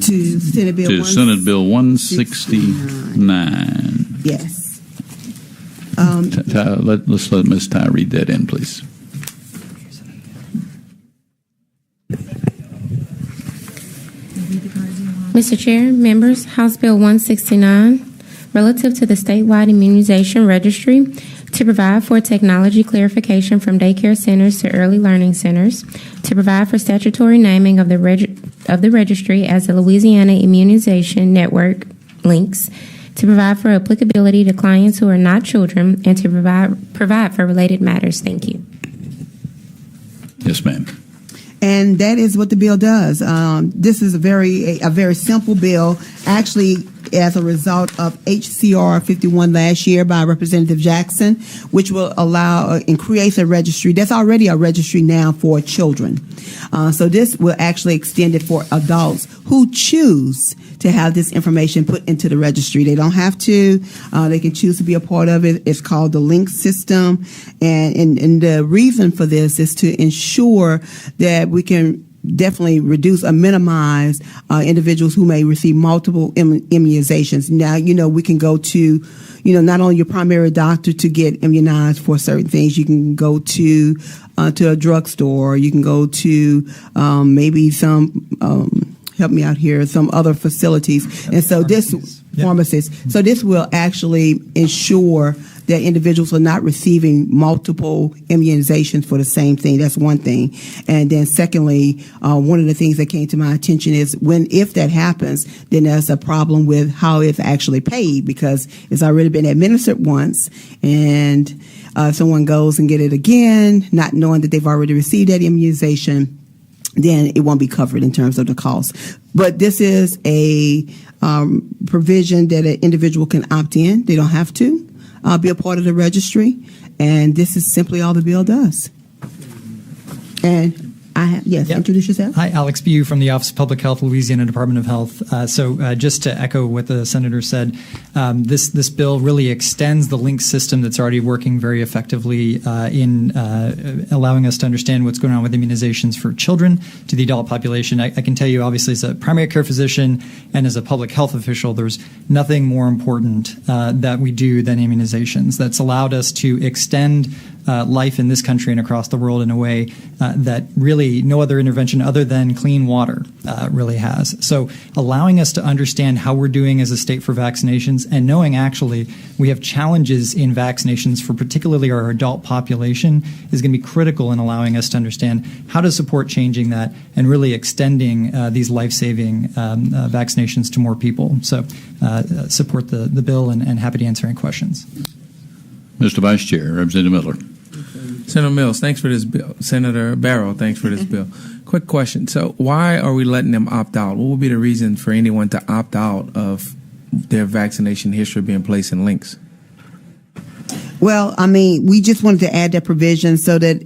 To Senate Bill to Senate Bill 169. Yes. Let's let Ms. Ty read that in, please. Mr. Chair, members, House Bill 169, relative to the statewide immunization registry to provide for technology clarification from daycare centers to early learning centers, to provide for statutory naming of the registry as the Louisiana Immunization Network links, to provide for applicability to clients who are not children, and to provide for related matters. Thank you. Yes, ma'am. And that is what the bill does. This is a very simple bill, actually, as a result of HCR 51 last year by Representative Jackson, which will allow and creates a registry. That's already a registry now for children. So this will actually extend it for adults who choose to have this information put into the registry. They don't have to. They can choose to be a part of it. It's called the LINK system. And the reason for this is to ensure that we can definitely reduce or minimize individuals who may receive multiple immunizations. Now, we can go to, not only your primary doctor to get immunized for certain things. You can go to a drugstore. You can go to maybe some help me out here, some other facilities. And so pharmacists. So this will actually ensure that individuals are not receiving multiple immunizations for the same thing. That's one thing. And then secondly, one of the things that came to my attention is if that happens, then there's a problem with how it's actually paid, because it's already been administered once, and someone goes and get it again, not knowing that they've already received that immunization, then it won't be covered in terms of the cost. But this is a provision that an individual can opt in. They don't have to be a part of the registry, and this is simply all the bill does. And introduce yourself. Hi, Alex Bew from the Office of Public Health, Louisiana Department of Health. So just to echo what the Senator said, this bill really extends the LINK system that's already working very effectively in allowing us to understand what's going on with immunizations for children to the adult population. I can tell you, obviously, as a primary care physician and as a public health official, there's nothing more important that we do than immunizations. That's allowed us to extend life in this country and across the world in a way that really no other intervention other than clean water really has. So allowing us to understand how we're doing as a state for vaccinations, and knowing actually we have challenges in vaccinations for particularly our adult population, is going to be critical in allowing us to understand how to support changing that and really extending these life-saving vaccinations to more people. So support the bill, and happy to answer any questions. Mr. Vice Chair, Representative Miller. Senator Mills, thanks for this bill. Senator Barrow, thanks for this bill. Quick question. So why are we letting them opt out? What would be the reason for anyone to opt out of their vaccination history being placed in links? Well, I mean, we just wanted to add that provision so that,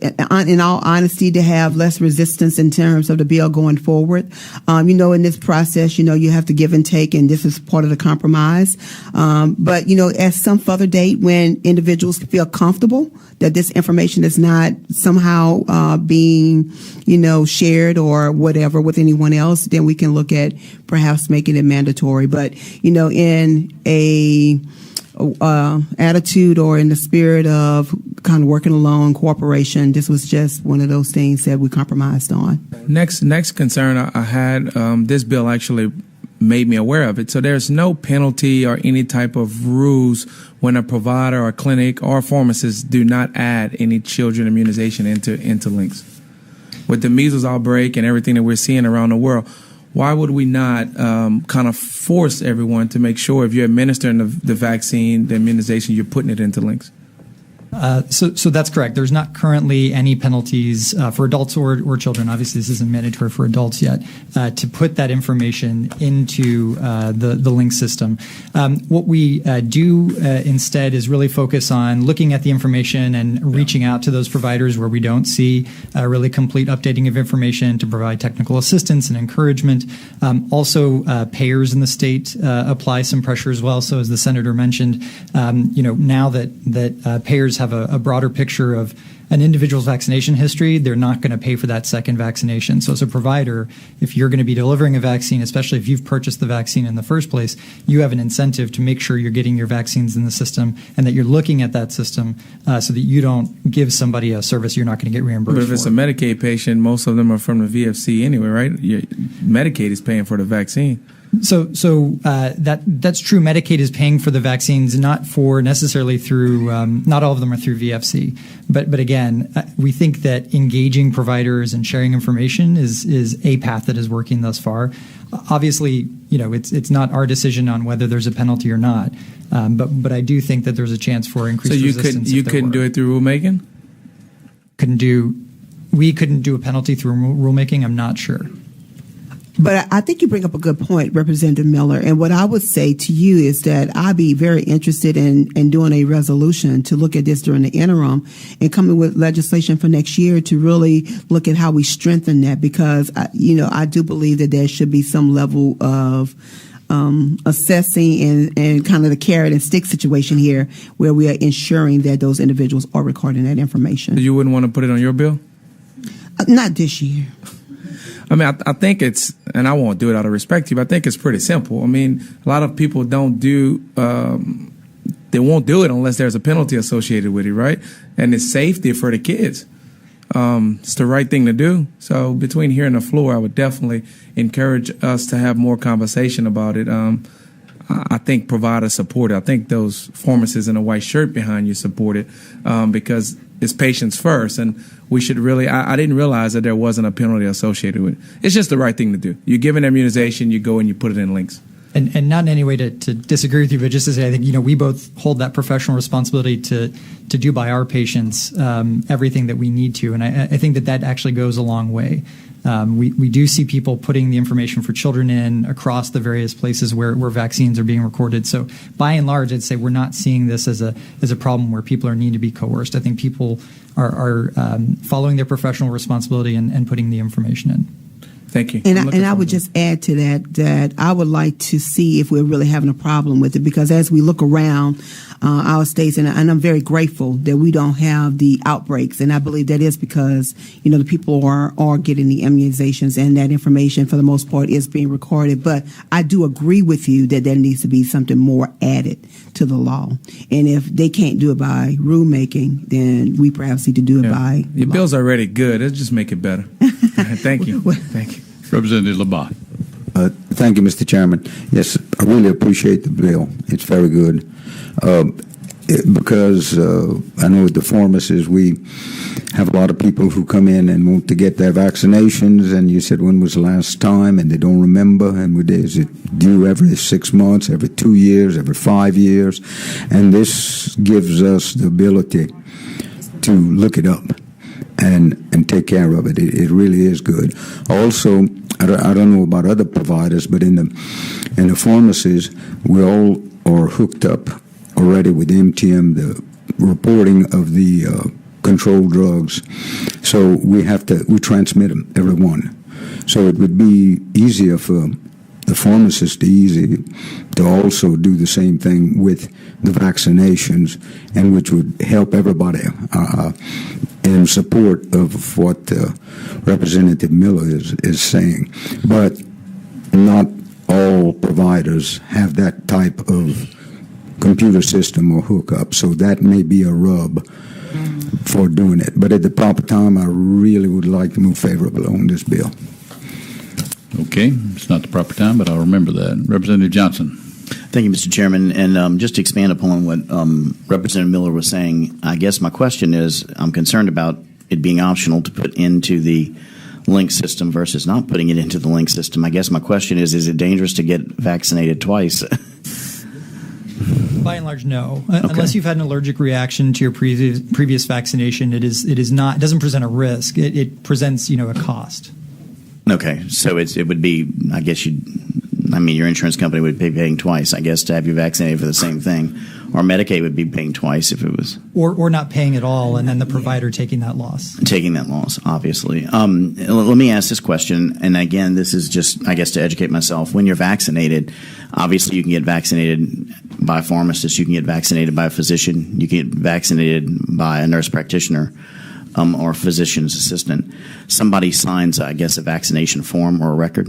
in all honesty, to have less resistance in terms of the bill going forward. In this process, you have to give and take, and this is part of the compromise. But, at some further date, when individuals feel comfortable that this information is not somehow being, shared or whatever with anyone else, then we can look at perhaps making it mandatory. But, in a attitude or in the spirit of kind of working alone, cooperation, this was just one of those things that we compromised on. Next concern I had, this bill actually made me aware of it. So there's no penalty or any type of rules when a provider or clinic or pharmacist do not add any children immunization into links. With the measles outbreak and everything that we're seeing around the world, why would we not kind of force everyone to make sure if you're administering the vaccine, the immunization, you're putting it into links? So that's correct. There's not currently any penalties for adults or children. Obviously, this isn't mandatory for adults yet to put that information into the LINK system. What we do instead is really focus on looking at the information and reaching out to those providers where we don't see really complete updating of information to provide technical assistance and encouragement. Also, payers in the state apply some pressure as well. So, as the Senator mentioned, now that payers have a broader picture of an individual's vaccination history, they're not going to pay for that second vaccination. So as a provider, if you're going to be delivering a vaccine, especially if you've purchased the vaccine in the first place, you have an incentive to make sure you're getting your vaccines in the system and that you're looking at that system so that you don't give somebody a service you're not going to get reimbursed But if it's for. a Medicaid patient, most of them are from the VFC anyway, right? Medicaid is paying for the vaccine. So that's true. Medicaid is paying for the vaccines, not for necessarily through. Not all of them are through VFC, but again, we think that engaging providers and sharing information is a path that is working thus far. Obviously, it's not our decision on whether there's a penalty or not, but I do think that there's a chance for increased resistance. So you couldn't do it through rulemaking? We couldn't do a penalty through rulemaking. I'm not sure. But I think you bring up a good point, Representative Miller. And what I would say to you is that I'd be very interested in doing a resolution to look at this during the interim and coming with legislation for next year to really look at how we strengthen that, because, I do believe that there should be some level of assessing and kind of the carrot and stick situation here where we are ensuring that those individuals are recording that information. You wouldn't want to put it on your bill? Not this year. I mean, I think it's, and I won't do it out of respect to you, but I think it's pretty simple. I mean, a lot of people don't do, they won't do it unless there's a penalty associated with it, right? And it's safety for the kids. It's the right thing to do. So between here and the floor, I would definitely encourage us to have more conversation about it. I think providers support it. I think those pharmacists in a white shirt behind you support it because it's patients first. And we should really, I didn't realize that there wasn't a penalty associated with it. It's just the right thing to do. You give an immunization, you go and you put it in links. And not in any way to disagree with you, but just to say, I think, we both hold that professional responsibility to do by our patients everything that we need to. And I think that actually goes a long way. We do see people putting the information for children in across the various places where vaccines are being recorded. So by and large, I'd say we're not seeing this as a problem where people are need to be coerced. I think people are following their professional responsibility and putting the information in. Thank you. And I would just add to that I would like to see if we're really having a problem with it, because as we look around our states, and I'm very grateful that we don't have the outbreaks, and I believe that is because, the people are getting the immunizations and that information for the most part is being recorded. But I do agree with you that there needs to be something more added to the law. And if they can't do it by rulemaking, then we perhaps need to do it by Your law. bill's already good. Let's just make it better. Thank you. Thank you. Representative Labat. Thank you, Mr. Chairman. Yes, I really appreciate the bill. It's very good. Because I know with the pharmacists, we have a lot of people who come in and want to get their vaccinations, and you said, when was the last time? And they don't remember. And is it due every 6 months, every 2 years, every 5 years? And this gives us the ability to look it up and take care of it. It really is good. Also, I don't know about other providers, but in the pharmacies, we all are hooked up already with MTM, the reporting of the controlled drugs. So we transmit them, everyone. So it would be easier for the pharmacist to also do the same thing with the vaccinations, and which would help everybody in support of what Representative Miller is saying. But not all providers have that type of computer system or hookup, so that may be a rub for doing it. But at the proper time, I really would like to move favorably on this bill. Okay, it's not the proper time, but I'll remember that. Representative Johnson. Thank you, Mr. Chairman. And just to expand upon what Representative Miller was saying, I guess my question is, I'm concerned about it being optional to put into the link system versus not putting it into the link system. I guess my question is it dangerous to get vaccinated twice? By and large, no. Okay. Unless you've had an allergic reaction to your previous vaccination, it doesn't present a risk. It presents, a cost. Okay, so it would be, I guess your insurance company would be paying twice, I guess, to have you vaccinated for the same thing. Or Medicaid would be paying twice if it was. Or not paying at all, and then the provider taking that loss. Taking that loss, obviously. Let me ask this question, and again, this is just, I guess, to educate myself. When you're vaccinated, obviously you can get vaccinated by a pharmacist, you can get vaccinated by a physician, you can get vaccinated by a nurse practitioner. or physician's assistant, somebody signs, I guess, a vaccination form or a record?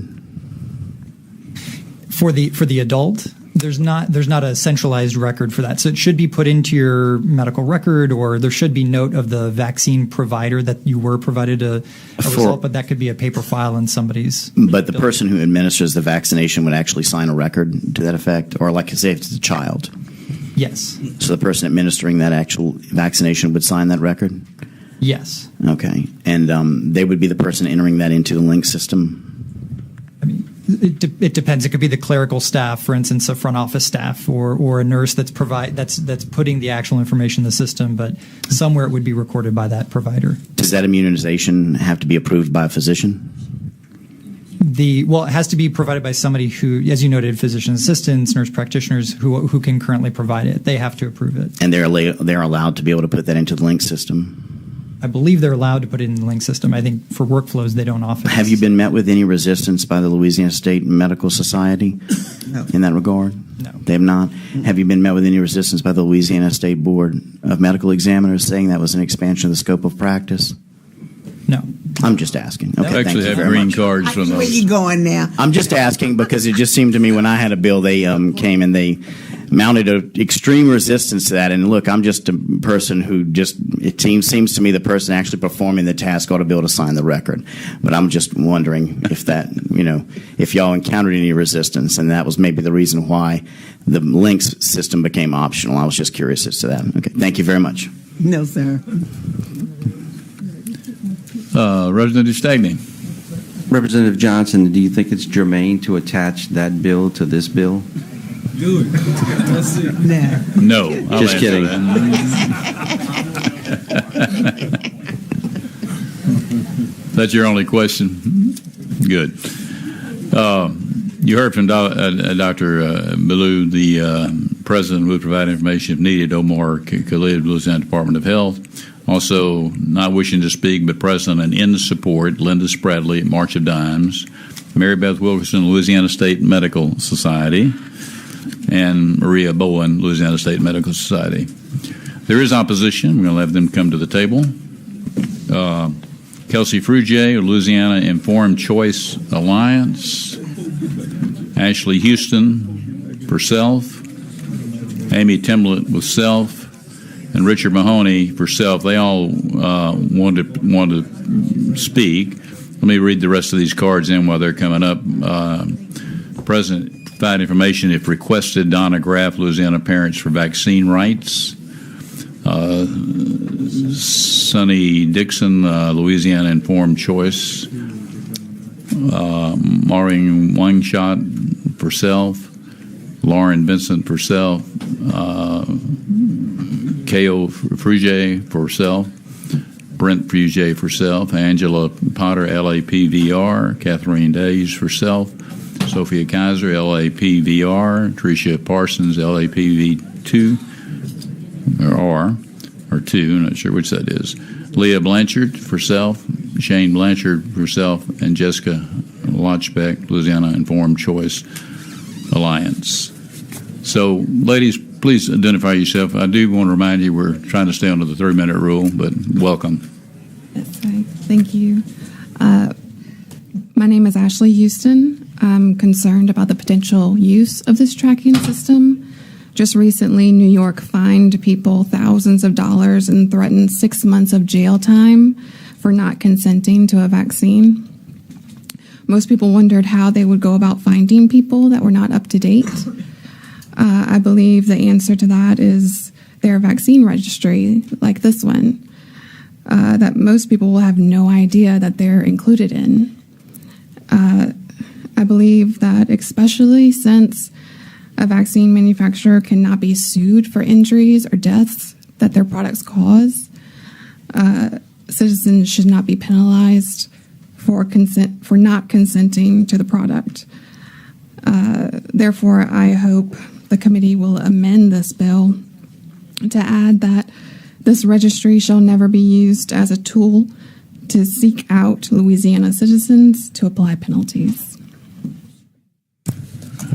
For the adult, there's not a centralized record for that. So it should be put into your medical record, or there should be note of the vaccine provider that you were provided a result, but that could be a paper file in somebody's. But the person who administers the vaccination would actually sign a record to that effect? Or like, say, if it's a child? Yes. So the person administering that actual vaccination would sign that record? Yes. Okay. And they would be the person entering that into the link system? I mean, it depends. It could be the clerical staff, for instance, a front office staff, or a nurse that's putting the actual information in the system, but somewhere it would be recorded by that provider. Does that immunization have to be approved by a physician? It has to be provided by somebody who, as you noted, physician assistants, nurse practitioners who can currently provide it. They have to approve it. And they're allowed to be able to put that into the link system? I believe they're allowed to put it in the link system. I think for workflows, they don't often. Have you been met with any resistance by the Louisiana State Medical Society in that regard? No. They have not? Have you been met with any resistance by the Louisiana State Board of Medical Examiners saying that was an expansion of the scope of practice? No. I'm just asking. Okay, thank Actually you have very green much. cards from Where those. you going now? I'm just asking because it just seemed to me when I had a bill, they came and they mounted an extreme resistance to that. And look, I'm just a person who it seems to me the person actually performing the task ought to be able to sign the record. But I'm just wondering if that, if y'all encountered any resistance, and that was maybe the reason why the links system became optional. I was just curious as to that. Okay, thank you very much. No, sir. Representative Stagney. Representative Johnson, do you think it's germane to attach that bill to this bill? Do it. Let's see. No. I'll Just answer kidding. that. That's your only question? Good. You heard from Dr. Ballou, the president would provide information if needed. Omar Khalid, Louisiana Department of Health. Also, not wishing to speak, but present and in support, Linda Spradley at March of Dimes, Mary Beth Wilkerson, Louisiana State Medical Society, and Maria Bowen, Louisiana State Medical Society. There is opposition. We're going to have them come to the table. Kelsey Frugier, Louisiana Informed Choice Alliance, Ashley Houston for self, Amy Timlett with self, and Richard Mahoney for self. They all want to speak. Let me read the rest of these cards in while they're coming up. President, provide information if requested. Donna Graff, Louisiana Parents for Vaccine Rights. Sonny Dixon, Louisiana Informed Choice. Maureen Wangshot for self. Lauren Vincent for self. K.O. Frugier for self. Brent Frugier for self. Angela Potter, LAPVR. Catherine Days for self. Sophia Kaiser, LAPVR. Tricia Parsons, LAPV2 or 2, I'm not sure which that is. Leah Blanchard for self. Shane Blanchard for self. And Jessica Lochbeck, Louisiana Informed Choice Alliance. So, ladies, please identify yourself. I do want to remind you we're trying to stay under the 3-minute rule, but welcome. That's right. Thank you. My name is Ashley Houston. I'm concerned about the potential use of this tracking system. Just recently, New York fined people thousands of dollars and threatened 6 months of jail time for not consenting to a vaccine. Most people wondered how they would go about finding people that were not up to date. I believe the answer to that is their vaccine registry, like this one, that most people will have no idea that they're included in. I believe that especially since a vaccine manufacturer cannot be sued for injuries or deaths that their products cause, citizens should not be penalized for not consenting to the product. Therefore, I hope the committee will amend this bill to add that this registry shall never be used as a tool to seek out Louisiana citizens to apply penalties.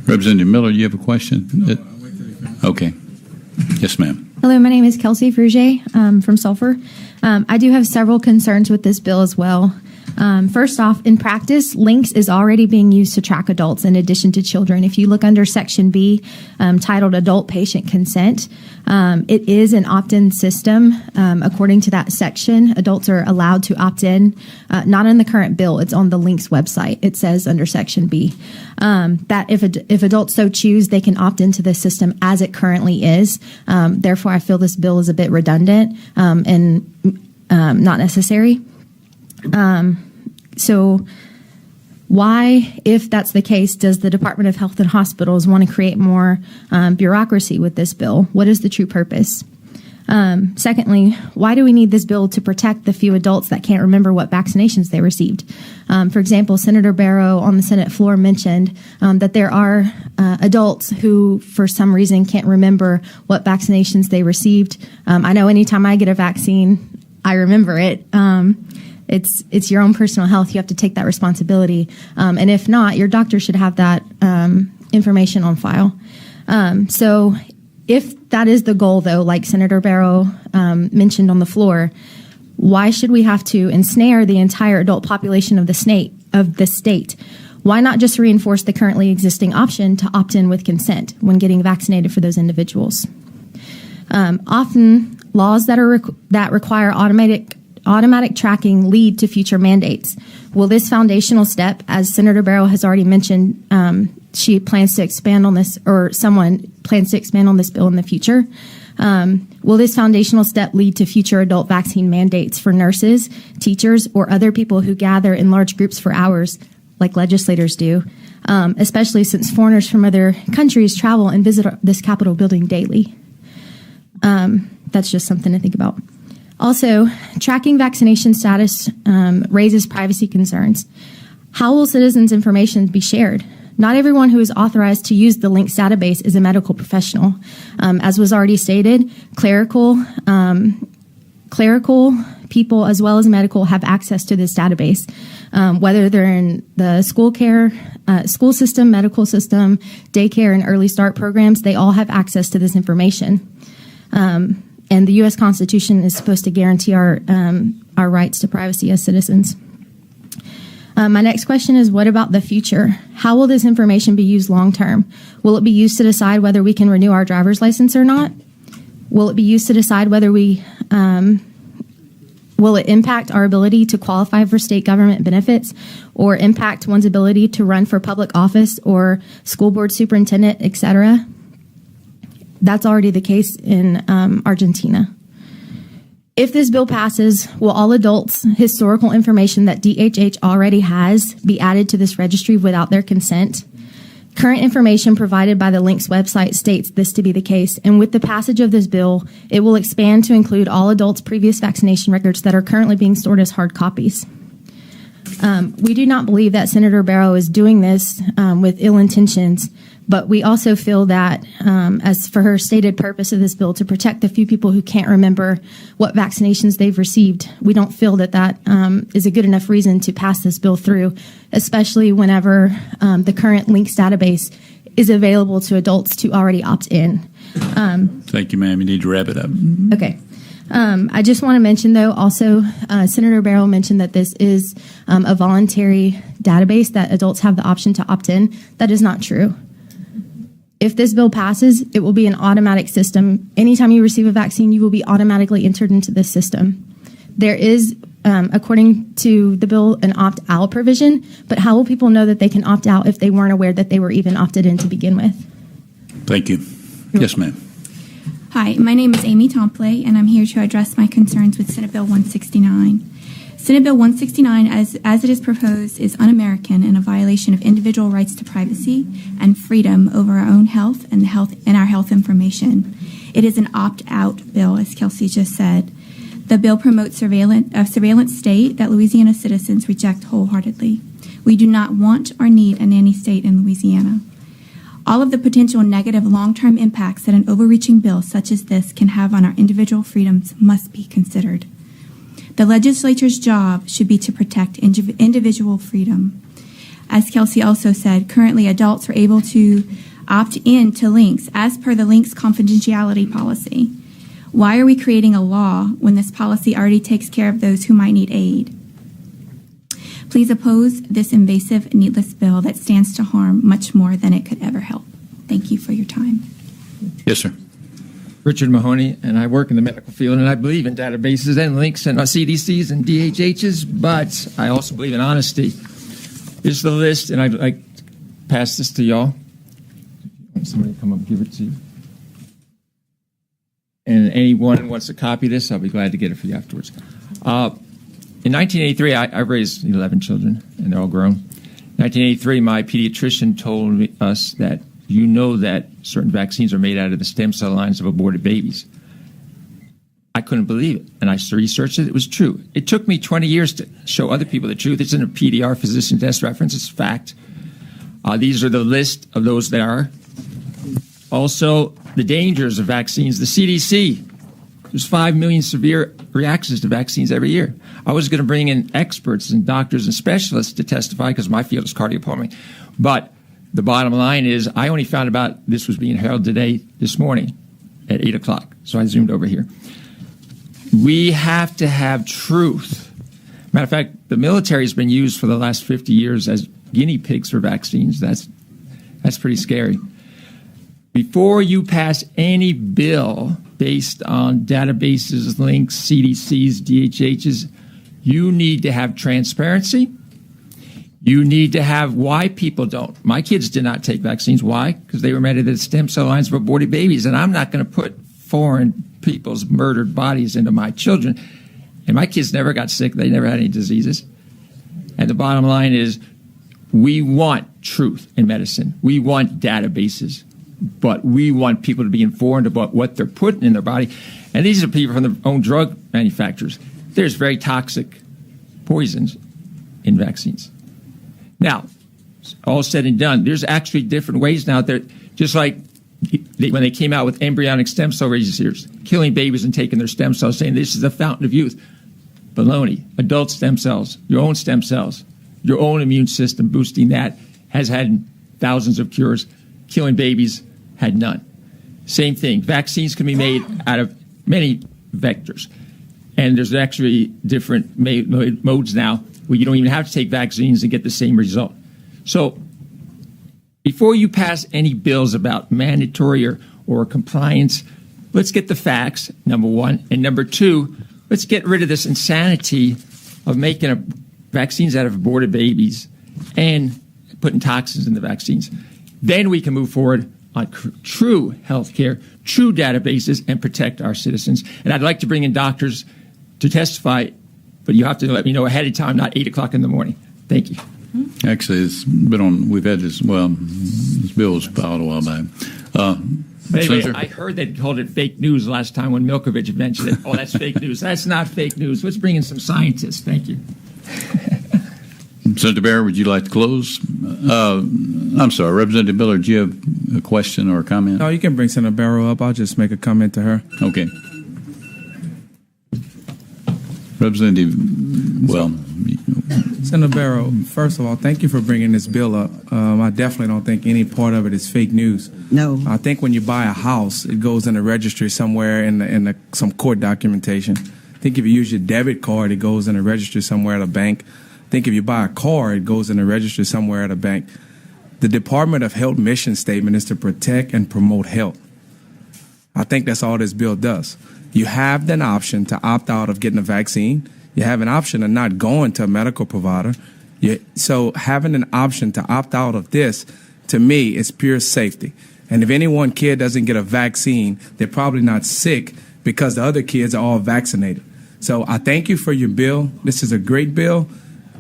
Representative Miller, you have a question? Okay. Yes, ma'am. Hello, my name is Kelsey Frugier from Sulphur. I do have several concerns with this bill as well. First off, in practice, LINKS is already being used to track adults in addition to children. If you look under Section B, titled Adult Patient Consent, it is an opt-in system. According to that section, adults are allowed to opt in. Not in the current bill, it's on the LINKS website. It says under Section B that if adults so choose, they can opt into the system as it currently is. Therefore, I feel this bill is a bit redundant and not necessary. So why, if that's the case, does the Department of Health and Hospitals want to create more bureaucracy with this bill? What is the true purpose? Secondly, why do we need this bill to protect the few adults that can't remember what vaccinations they received? For example, Senator Barrow on the Senate floor mentioned that there are adults who, for some reason, can't remember what vaccinations they received. I know anytime I get a vaccine, I remember it. It's your own personal health. You have to take that responsibility. And if not, your doctor should have that information on file. So if that is the goal, though, like Senator Barrow mentioned on the floor, why should we have to ensnare the entire adult population of the state? Why not just reinforce the currently existing option to opt in with consent when getting vaccinated for those individuals? Often, laws that require automatic tracking lead to future mandates. Will this foundational step, as Senator Barrow has already mentioned, she plans to expand on this, or someone plans to expand on this bill in the future, will this foundational step lead to future adult vaccine mandates for nurses, teachers, or other people who gather in large groups for hours, like legislators do, especially since foreigners from other countries travel and visit this Capitol building daily? That's just something to think about. Also, tracking vaccination status raises privacy concerns. How will citizens' information be shared? Not everyone who is authorized to use the LINKS database is a medical professional. As was already stated, clerical people as well as medical have access to this database. Whether they're in the school system, medical system, daycare, and early start programs, they all have access to this information. And the U.S. Constitution is supposed to guarantee our rights to privacy as citizens. My next question is, what about the future? How will this information be used long term? Will it be used to decide whether we can renew our driver's license or not? Will it be used to decide whether will it impact our ability to qualify for state government benefits, or impact one's ability to run for public office or school board superintendent, etc.? That's already the case in Argentina. If this bill passes, will all adults' historical information that DHH already has be added to this registry without their consent? Current information provided by the LINKS website states this to be the case, and with the passage of this bill, it will expand to include all adults' previous vaccination records that are currently being stored as hard copies. We do not believe that Senator Barrow is doing this with ill intentions, but we also feel that, as for her stated purpose of this bill, to protect the few people who can't remember what vaccinations they've received, we don't feel that that is a good enough reason to pass this bill through, especially whenever the current LINKS database is available to adults to already opt in. Thank you, ma'am. You need to wrap it up. Okay. I just want to mention, though, also, Senator Barrow mentioned that this is a voluntary database, that adults have the option to opt in. That is not true. If this bill passes, it will be an automatic system. Anytime you receive a vaccine, you will be automatically entered into this system. There is, according to the bill, an opt-out provision, but how will people know that they can opt out if they weren't aware that they were even opted in to begin with? Thank you. Yes, ma'am. Hi, my name is Amy Tompley, and I'm here to address my concerns with Senate Bill 169. Senate Bill 169, as it is proposed, is un-American and a violation of individual rights to privacy and freedom over our own health and our health information. It is an opt-out bill, as Kelsey just said. The bill promotes a surveillance state that Louisiana citizens reject wholeheartedly. We do not want or need a nanny state in Louisiana. All of the potential negative long-term impacts that an overreaching bill such as this can have on our individual freedoms must be considered. The legislature's job should be to protect individual freedom. As Kelsey also said, currently adults are able to opt in to LINKS as per the LINKS confidentiality policy. Why are we creating a law when this policy already takes care of those who might need aid? Please oppose this invasive, needless bill that stands to harm much more than it could ever help. Thank you for your time. Yes, sir. Richard Mahoney, and I work in the medical field, and I believe in databases and links and CDCs and DHHs, but I also believe in honesty. This is the list, and I'd like to pass this to y'all. Somebody come up and give it to you. And anyone who wants to copy this, I'll be glad to get it for you afterwards. In 1983, I raised 11 children, and they're all grown. In 1983, my pediatrician told us that you know that certain vaccines are made out of the stem cell lines of aborted babies. I couldn't believe it, and I researched it. It was true. It took me 20 years to show other people the truth. It's in a PDR, physician test reference. It's fact. These are the list of those that are. Also, the dangers of vaccines. The CDC, there's 5 million severe reactions to vaccines every year. I was going to bring in experts and doctors and specialists to testify because my field is cardiopulmonary. But the bottom line is I only found about this was being held this morning at 8 o'clock. So I zoomed over here. We have to have truth. Matter of fact, the military has been used for the last 50 years as guinea pigs for vaccines. That's pretty scary. Before you pass any bill based on databases, links, CDCs, DHHs, you need to have transparency. You need to have why people don't. My kids did not take vaccines. Why? Because they were made of the stem cell lines of aborted babies, and I'm not going to put foreign people's murdered bodies into my children. And my kids never got sick. They never had any diseases. And the bottom line is we want truth in medicine. We want databases. But we want people to be informed about what they're putting in their body. And these are people from their own drug manufacturers. There's very toxic poisons in vaccines. Now, all said and done, there's actually different ways now that, just like when they came out with embryonic stem cell radiators, killing babies and taking their stem cells, saying this is the fountain of youth. Baloney. Adult stem cells, your own stem cells, your own immune system, boosting that, has had thousands of cures. Killing babies, had none. Same thing. Vaccines can be made out of many vectors. And there's actually different modes now where you don't even have to take vaccines and get the same result. So before you pass any bills about mandatory or compliance, let's get the facts, number one. And number two, let's get rid of this insanity of making vaccines out of aborted babies and putting toxins in the vaccines. Then we can move forward on true health care, true databases, and protect our citizens. And I'd like to bring in doctors to testify, but you have to let me know ahead of time, not 8 o'clock in the morning. Thank you. Actually, it's been on, we've had this, this bill was filed a while back. But anyway, I heard they called it fake news last time when Milkovich mentioned it. Oh, that's fake news. That's not fake news. Let's bring in some scientists. Thank you. Senator Bear, would you like to close? I'm sorry, Representative Miller, do you have a question or a comment? No, you can bring Senator Barrow up. I'll just make a comment to her. Okay. Representative, Senator Barrow, first of all, thank you for bringing this bill up. I definitely don't think any part of it is fake news. No. I think when you buy a house, it goes in a registry somewhere in some court documentation. I think if you use your debit card, it goes in a registry somewhere at a bank. I think if you buy a car, it goes in a registry somewhere at a bank. The Department of Health mission statement is to protect and promote health. I think that's all this bill does. You have an option to opt out of getting a vaccine. You have an option of not going to a medical provider. So having an option to opt out of this, to me, is pure safety. And if any one kid doesn't get a vaccine, they're probably not sick because the other kids are all vaccinated. So I thank you for your bill. This is a great bill.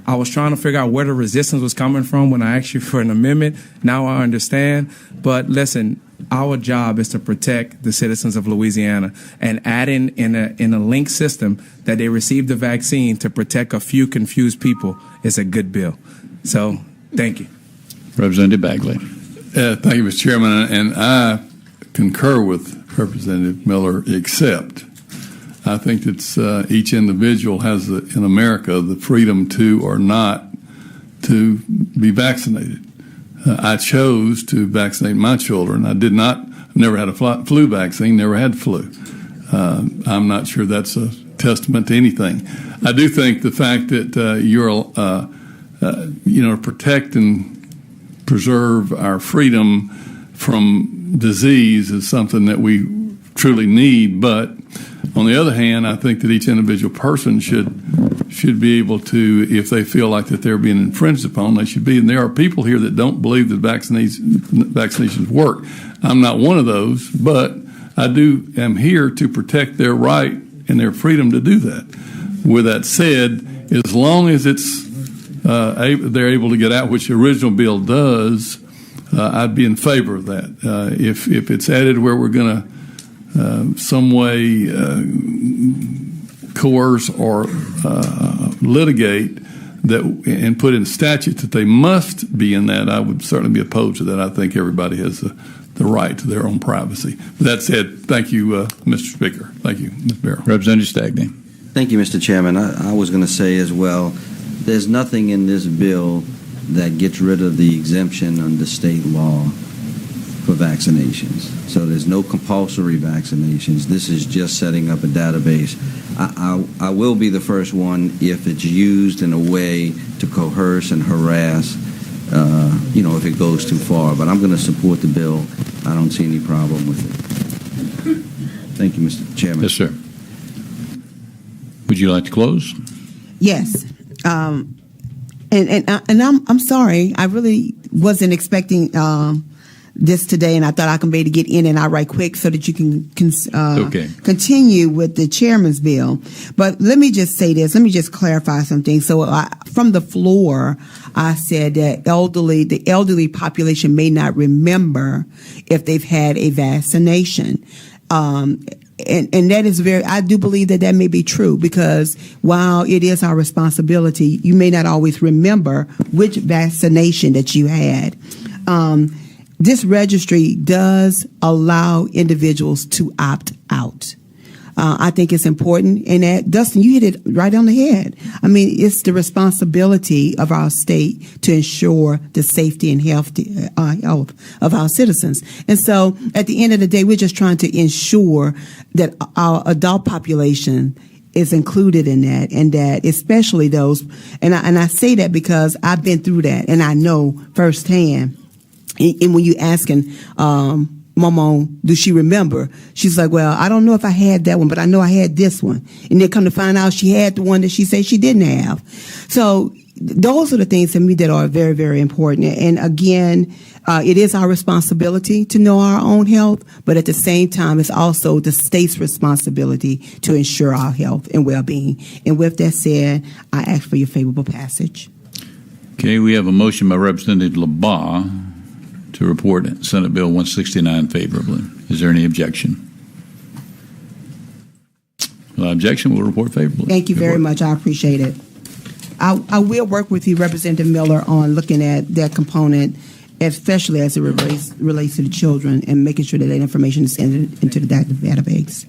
I was trying to figure out where the resistance was coming from when I asked you for an amendment. Now I understand. But listen, our job is to protect the citizens of Louisiana, and adding in a link system that they receive the vaccine to protect a few confused people is a good bill. So thank you. Representative Bagley. Thank you, Mr. Chairman. And I concur with Representative Miller, except I think that each individual has in America the freedom to or not to be vaccinated. I chose to vaccinate my children. I did not, never had a flu vaccine, never had flu. I'm not sure that's a testament to anything. I do think the fact that you're, protect and preserve our freedom from disease is something that we truly need. But on the other hand, I think that each individual person should be able to, if they feel like that they're being infringed upon, they should be. And there are people here that don't believe that vaccinations work. I'm not one of those, but I am here to protect their right and their freedom to do that. With that said, as long as they're able to get out, which the original bill does, I'd be in favor of that. If it's added where we're going to some way coerce or litigate that and put in statute that they must be in that, I would certainly be opposed to that. I think everybody has the right to their own privacy. With that said, thank you, Mr. Speaker. Thank you, Ms. Barrow. Representative Stagney. Thank you, Mr. Chairman. I was going to say as well, there's nothing in this bill that gets rid of the exemption under state law for vaccinations. So there's no compulsory vaccinations. This is just setting up a database. I will be the first one if it's used in a way to coerce and harass, if it goes too far. But I'm going to support the bill. I don't see any problem with it. Thank you, Mr. Chairman. Yes, sir. Would you like to close? Yes. And I'm sorry. I really wasn't expecting this today, and I thought I can be able to get in and out right quick so that you can continue with the chairman's bill. But let me just say this. Let me just clarify something. So from the floor, I said that the elderly population may not remember if they've had a vaccination. And that is I do believe that may be true, because while it is our responsibility, you may not always remember which vaccination that you had. This registry does allow individuals to opt out. I think it's important. And that, Dustin, you hit it right on the head. I mean, it's the responsibility of our state to ensure the safety and health of our citizens. And so at the end of the day, we're just trying to ensure that our adult population is included in that, and that especially those, and I say that because I've been through that and I know firsthand. And when you asking, Mama, do she remember? She's like, well, I don't know if I had that one, but I know I had this one. And then come to find out she had the one that she said she didn't have. So those are the things to me that are very, very important. And again, it is our responsibility to know our own health, but at the same time, it's also the state's responsibility to ensure our health and well-being. And with that said, I ask for your favorable passage. Okay, we have a motion by Representative LaBarre to report Senate Bill 169 favorably. Is there any objection? Without objection, we'll report favorably. Thank you very much. I appreciate it. I will work with you, Representative Miller, on looking at that component, especially as it relates to the children, and making sure that information is entered into the database.